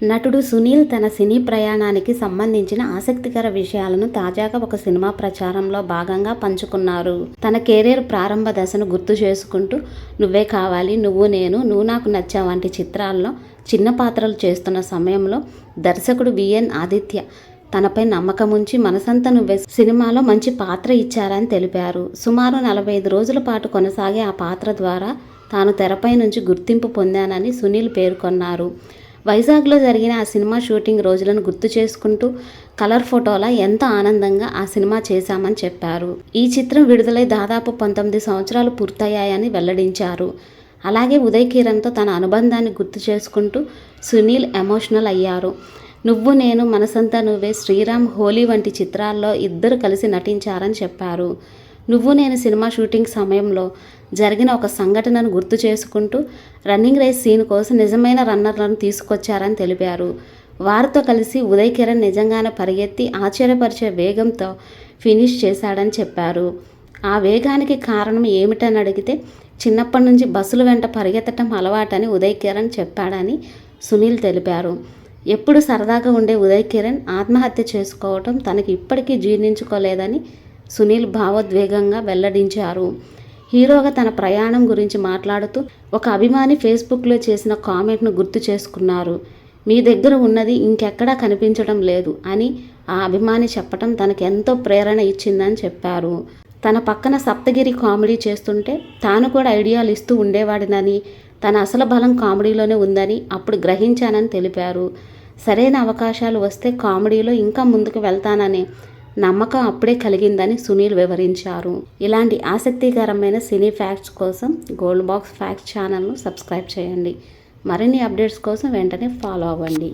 నటుడు సునీల్ తన సినీ ప్రయాణానికి సంబంధించిన ఆసక్తికర విషయాలను తాజాగా ఒక సినిమా ప్రచారంలో భాగంగా పంచుకున్నారు. తన కెరీర్ ప్రారంభ దశను గుర్తు చేసుకుంటూ నువ్వే కావాలి, నువ్వు నేను, నువ్వు నాకు నచ్చావు వంటి చిత్రాల్లో చిన్న పాత్రలు చేస్తున్న సమయంలో దర్శకుడు విఎన్ ఆదిత్య తనపై నమ్మకముంచి మనసంతా నువ్వే సినిమాలో మంచి పాత్ర ఇచ్చారని తెలిపారు. సుమారు 45 రోజుల పాటు కొనసాగే ఆ పాత్ర ద్వారా తాను తెరపై నుంచి గుర్తింపు పొందానని సునీల్ పేర్కొన్నారు. వైజాగ్లో జరిగిన ఆ సినిమా షూటింగ్ రోజులను గుర్తు చేసుకుంటూ కలర్ ఫోటోలా ఎంతో ఆనందంగా ఆ సినిమా చేశామని చెప్పారు. ఈ చిత్రం విడుదలై దాదాపు 19 సంవత్సరాలు పూర్తయ్యాయని వెల్లడించారు. అలాగే ఉదయ్ కిరణ్తో తన అనుబంధాన్ని గుర్తు చేసుకుంటూ సునీల్ ఎమోషనల్ అయ్యారు. నువ్వు నేను, మనసంతా నువ్వే, శ్రీరామ్, హోలీ వంటి చిత్రాల్లో ఇద్దరు కలిసి నటించారని చెప్పారు. నువ్వు నేను సినిమా షూటింగ్ సమయంలో జరిగిన ఒక సంఘటనను గుర్తు చేసుకుంటూ రన్నింగ్ రేస్ సీన్ కోసం నిజమైన రన్నర్లను తీసుకొచ్చారని తెలిపారు. వారితో కలిసి ఉదయ్ కిరణ్ నిజంగానే పరిగెత్తి ఆశ్చర్యపరిచే వేగంతో ఫినిష్ చేశాడని చెప్పారు. ఆ వేగానికి కారణం ఏమిటని అడిగితే చిన్నప్పటి నుంచి బస్సుల వెంట పరిగెత్తడం అలవాటని ఉదయ్ కిరణ్ చెప్పాడని సునీల్ తెలిపారు. ఎప్పుడు సరదాగా ఉండే ఉదయ్ కిరణ్ ఆత్మహత్య చేసుకోవటం తనకి ఇప్పటికీ జీర్ణించుకోలేదని సునీల్ భావోద్వేగంగా వెల్లడించారు. హీరోగా తన ప్రయాణం గురించి మాట్లాడుతూ ఒక అభిమాని ఫేస్బుక్లో చేసిన కామెంట్ను గుర్తు చేసుకున్నారు. మీ దగ్గర ఉన్నది ఇంకెక్కడా కనిపించడం లేదు అని ఆ అభిమాని చెప్పడం తనకు ఎంతో ప్రేరణ ఇచ్చిందని చెప్పారు. తన పక్కన సప్తగిరి కామెడీ చేస్తుంటే తాను కూడా ఐడియాలు ఇస్తూ ఉండేవాడినని, తన అసలు బలం కామెడీలోనే ఉందని అప్పుడు గ్రహించానని తెలిపారు. సరైన అవకాశాలు వస్తే కామెడీలో ఇంకా ముందుకు వెళ్తానని నమ్మకం అప్పుడే కలిగిందని సునీల్ వివరించారు. ఇలాంటి ఆసక్తికరమైన సినీ ఫ్యాక్ట్స్ కోసం గోల్డ్ బాక్స్ ఫ్యాక్ట్స్ ఛానల్ను సబ్స్క్రైబ్ చేయండి. మరిన్ని అప్డేట్స్ కోసం వెంటనే ఫాలో అవ్వండి.